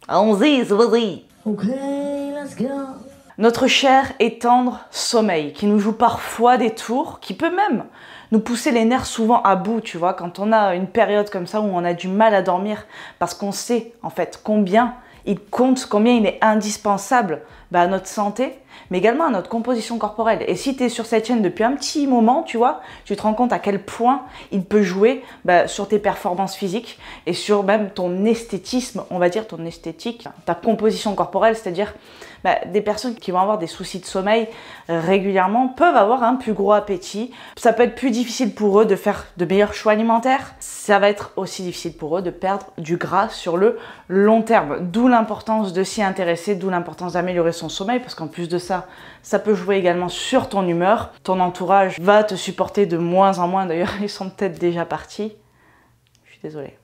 Allons-y, vas-y. Ok, let's go. Notre cher et tendre sommeil qui nous joue parfois des tours, qui peut même nous pousser les nerfs souvent à bout, tu vois, quand on a une période comme ça où on a du mal à dormir parce qu'on sait en fait combien il compte, combien il est indispensable à notre santé, mais également à notre composition corporelle. Et si tu es sur cette chaîne depuis un petit moment, tu vois, tu te rends compte à quel point il peut jouer sur tes performances physiques et sur même ton esthétisme, on va dire ton esthétique, ta composition corporelle, c'est-à-dire des personnes qui vont avoir des soucis de sommeil régulièrement peuvent avoir un plus gros appétit. Ça peut être plus difficile pour eux de faire de meilleurs choix alimentaires. Ça va être aussi difficile pour eux de perdre du gras sur le long terme. D'où l'importance de s'y intéresser, d'où l'importance d'améliorer son sommeil, parce qu'en plus de ça, ça peut jouer également sur ton humeur. Ton entourage va te supporter de moins en moins. D'ailleurs, ils sont peut-être déjà partis. Je suis désolée.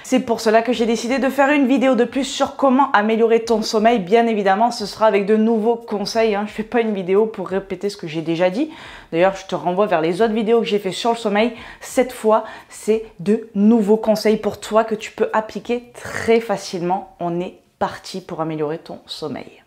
C'est pour cela que j'ai décidé de faire une vidéo de plus sur comment améliorer ton sommeil. Bien évidemment, ce sera avec de nouveaux conseils. Je ne fais pas une vidéo pour répéter ce que j'ai déjà dit. D'ailleurs, je te renvoie vers les autres vidéos que j'ai fait sur le sommeil. Cette fois, c'est de nouveaux conseils pour toi que tu peux appliquer très facilement. On est parti pour améliorer ton sommeil.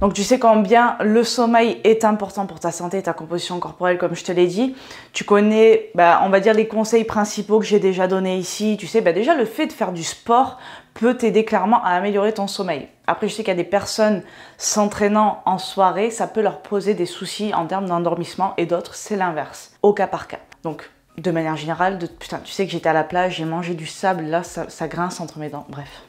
Donc tu sais combien le sommeil est important pour ta santé et ta composition corporelle, comme je te l'ai dit. Tu connais, on va dire, les conseils principaux que j'ai déjà donnés ici. Tu sais, déjà le fait de faire du sport peut t'aider clairement à améliorer ton sommeil. Après, je sais qu'il y a des personnes s'entraînant en soirée, ça peut leur poser des soucis en termes d'endormissement, et d'autres, c'est l'inverse, au cas par cas. Donc, de manière générale, putain, tu sais que j'étais à la plage, j'ai mangé du sable, là, ça grince entre mes dents, bref.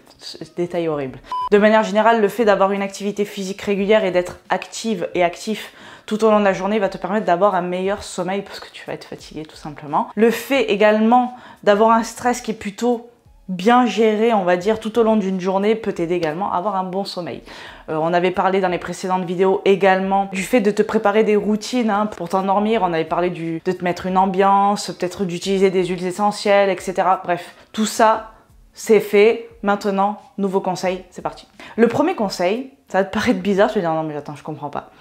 Détail horrible. De manière générale, le fait d'avoir une activité physique régulière et d'être active et actif tout au long de la journée va te permettre d'avoir un meilleur sommeil parce que tu vas être fatigué tout simplement. Le fait également d'avoir un stress qui est plutôt bien géré, on va dire, tout au long d'une journée peut t'aider également à avoir un bon sommeil. On avait parlé dans les précédentes vidéos également du fait de te préparer des routines pour t'endormir. On avait parlé de te mettre une ambiance, peut-être d'utiliser des huiles essentielles, etc. Bref, tout ça, c'est fait. Maintenant, nouveau conseil, c'est parti. Le premier conseil, ça va te paraître bizarre, je te dire non mais attends, je comprends pas.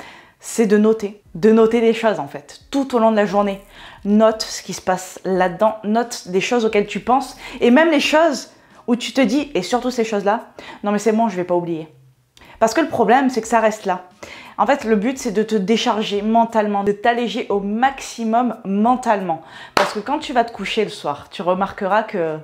C'est de noter des choses en fait, tout au long de la journée. Note ce qui se passe là-dedans, note des choses auxquelles tu penses et même les choses où tu te dis, et surtout ces choses-là, non mais c'est bon, je vais pas oublier. Parce que le problème, c'est que ça reste là. En fait, le but, c'est de te décharger mentalement, de t'alléger au maximum mentalement. Parce que quand tu vas te coucher le soir, tu remarqueras que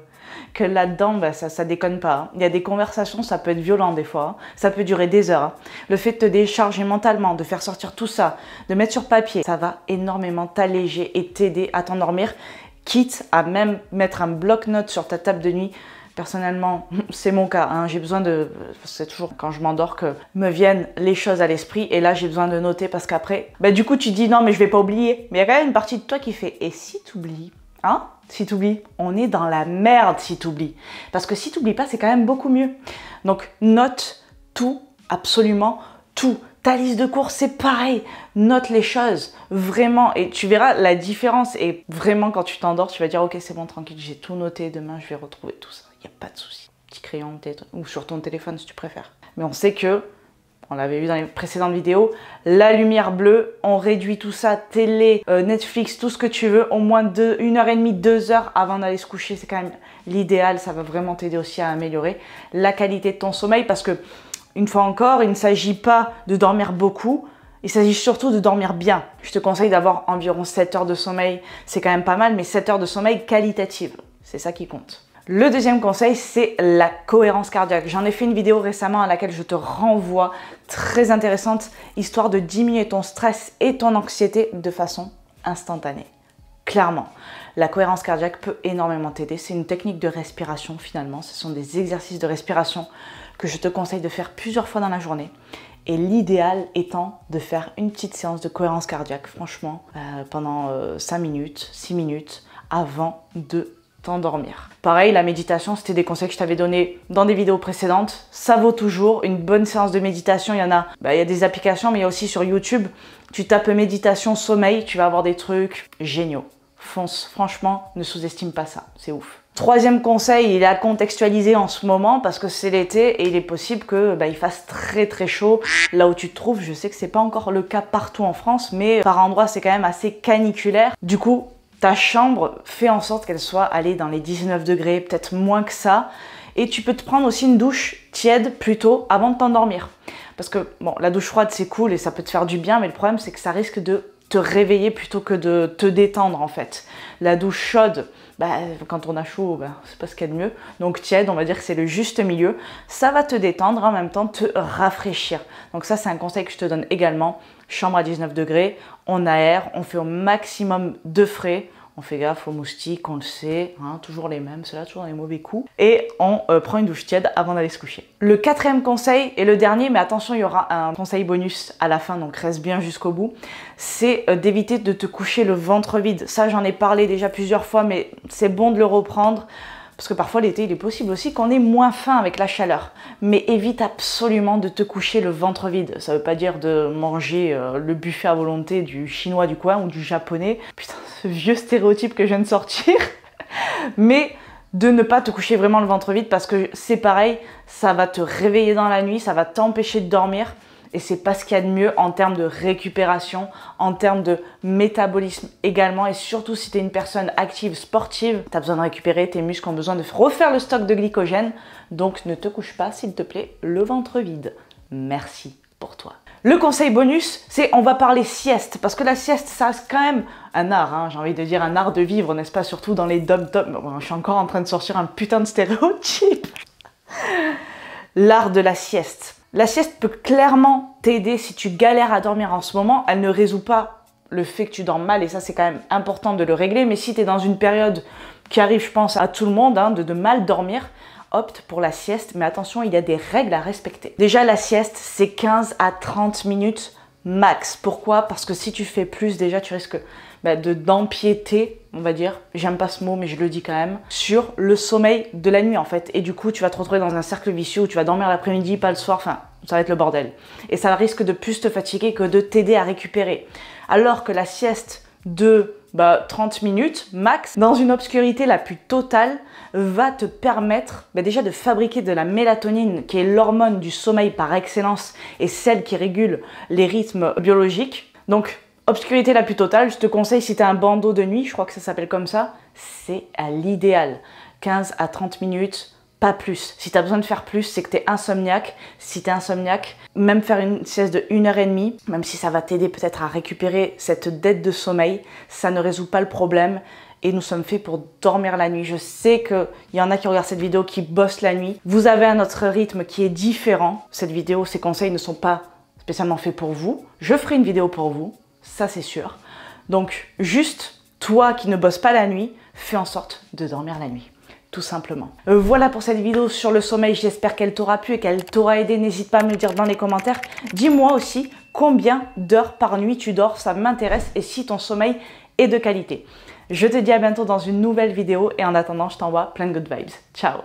là-dedans, ça déconne pas. Il y a des conversations, ça peut être violent des fois. Ça peut durer des heures. Le fait de te décharger mentalement, de faire sortir tout ça, de mettre sur papier, ça va énormément t'alléger et t'aider à t'endormir, quitte à même mettre un bloc-notes sur ta table de nuit. Personnellement, c'est mon cas. J'ai besoin de... C'est toujours quand je m'endors que me viennent les choses à l'esprit. Et là, j'ai besoin de noter parce qu'après... du coup, tu dis non, mais je vais pas oublier. Mais il y a quand même une partie de toi qui fait « Et si t'oublies ?» Si t'oublies, on est dans la merde si t'oublies. Parce que si t'oublies pas, c'est quand même beaucoup mieux. Donc, note tout, absolument tout. Ta liste de courses, c'est pareil. Note les choses, vraiment. Et tu verras la différence. Et vraiment, quand tu t'endors, tu vas dire « Ok, c'est bon, tranquille, j'ai tout noté. Demain, je vais retrouver tout ça. Il n'y a pas de souci. » Petit crayon, ou sur ton téléphone, si tu préfères. Mais on sait que... On l'avait vu dans les précédentes vidéos, la lumière bleue, on réduit tout ça, télé, Netflix, tout ce que tu veux, au moins 1h30, 2 heures avant d'aller se coucher. C'est quand même l'idéal, ça va vraiment t'aider aussi à améliorer la qualité de ton sommeil parce que, une fois encore, il ne s'agit pas de dormir beaucoup, il s'agit surtout de dormir bien. Je te conseille d'avoir environ 7 heures de sommeil, c'est quand même pas mal, mais 7 heures de sommeil qualitative, c'est ça qui compte. Le deuxième conseil, c'est la cohérence cardiaque. J'en ai fait une vidéo récemment à laquelle je te renvoie, très intéressante, histoire de diminuer ton stress et ton anxiété de façon instantanée. Clairement, la cohérence cardiaque peut énormément t'aider. C'est une technique de respiration finalement. Ce sont des exercices de respiration que je te conseille de faire plusieurs fois dans la journée. Et l'idéal étant de faire une petite séance de cohérence cardiaque, franchement, pendant 5 minutes, 6 minutes, avant de t'endormir. Pareil, la méditation, c'était des conseils que je t'avais donnés dans des vidéos précédentes. Ça vaut toujours. Une bonne séance de méditation, il y en a. Il y a des applications, mais il y a aussi sur YouTube. Tu tapes méditation sommeil, tu vas avoir des trucs géniaux. Fonce, franchement, ne sous-estime pas ça. C'est ouf. Troisième conseil, il est à contextualiser en ce moment parce que c'est l'été et il est possible que il fasse très très chaud là où tu te trouves. Je sais que c'est pas encore le cas partout en France, mais par endroits c'est quand même assez caniculaire. Du coup, ta chambre, fais en sorte qu'elle soit allée dans les 19 degrés, peut-être moins que ça. Et tu peux te prendre aussi une douche tiède plutôt avant de t'endormir. Parce que bon, la douche froide c'est cool et ça peut te faire du bien, mais le problème c'est que ça risque de te réveiller plutôt que de te détendre en fait. La douche chaude, quand on a chaud, c'est pas ce qu'il y a de mieux. Donc tiède, on va dire que c'est le juste milieu. Ça va te détendre, en même temps te rafraîchir. Donc ça c'est un conseil que je te donne également. Chambre à 19 degrés, on aère, on fait au maximum de frais. On fait gaffe aux moustiques, on le sait, hein, toujours les mêmes, c'est là toujours les mauvais coups. Et on prend une douche tiède avant d'aller se coucher. Le quatrième conseil, et le dernier, mais attention, il y aura un conseil bonus à la fin, donc reste bien jusqu'au bout, c'est d'éviter de te coucher le ventre vide. Ça, j'en ai parlé déjà plusieurs fois, mais c'est bon de le reprendre. Parce que parfois l'été, il est possible aussi qu'on ait moins faim avec la chaleur. Mais évite absolument de te coucher le ventre vide. Ça ne veut pas dire de manger le buffet à volonté du chinois du coin ou du japonais. Putain, ce vieux stéréotype que je viens de sortir. Mais de ne pas te coucher vraiment le ventre vide parce que c'est pareil, ça va te réveiller dans la nuit, ça va t'empêcher de dormir. Et c'est pas ce qu'il y a de mieux en termes de récupération, en termes de métabolisme également. Et surtout si tu es une personne active, sportive, tu as besoin de récupérer, tes muscles ont besoin de refaire le stock de glycogène. Donc ne te couche pas, s'il te plaît, le ventre vide. Merci pour toi. Le conseil bonus, c'est on va parler sieste. Parce que la sieste, ça reste quand même un art, hein, j'ai envie de dire un art de vivre, n'est-ce pas? Surtout dans les dom-toms. Bon, je suis encore en train de sortir un putain de stéréotype. L'art de la sieste. La sieste peut clairement t'aider si tu galères à dormir en ce moment. Elle ne résout pas le fait que tu dormes mal et ça c'est quand même important de le régler. Mais si tu es dans une période qui arrive, je pense, à tout le monde, hein, de mal dormir, opte pour la sieste. Mais attention, il y a des règles à respecter. Déjà, la sieste, c'est 15 à 30 minutes max. Pourquoi? Parce que si tu fais plus, déjà, tu risques d'empiéter, on va dire, j'aime pas ce mot mais je le dis quand même, sur le sommeil de la nuit en fait. Et du coup, tu vas te retrouver dans un cercle vicieux où tu vas dormir l'après-midi, pas le soir, enfin, ça va être le bordel. Et ça risque de plus te fatiguer que de t'aider à récupérer. Alors que la sieste de 30 minutes max, dans une obscurité la plus totale, va te permettre déjà de fabriquer de la mélatonine, qui est l'hormone du sommeil par excellence et celle qui régule les rythmes biologiques. Donc, obscurité la plus totale, je te conseille, si tu as un bandeau de nuit, je crois que ça s'appelle comme ça, c'est à l'idéal. 15 à 30 minutes, pas plus. Si tu as besoin de faire plus, c'est que tu es insomniaque. Si tu es insomniaque, même faire une sieste de 1h30, même si ça va t'aider peut-être à récupérer cette dette de sommeil, ça ne résout pas le problème. Et nous sommes faits pour dormir la nuit. Je sais qu'il y en a qui regardent cette vidéo qui bossent la nuit. Vous avez un autre rythme qui est différent. Cette vidéo, ces conseils ne sont pas spécialement faits pour vous. Je ferai une vidéo pour vous. Ça c'est sûr. Donc juste, toi qui ne bosses pas la nuit, fais en sorte de dormir la nuit. Tout simplement. Voilà pour cette vidéo sur le sommeil. J'espère qu'elle t'aura plu et qu'elle t'aura aidé. N'hésite pas à me le dire dans les commentaires. Dis-moi aussi combien d'heures par nuit tu dors. Ça m'intéresse et si ton sommeil est de qualité. Je te dis à bientôt dans une nouvelle vidéo et en attendant, je t'envoie plein de good vibes. Ciao!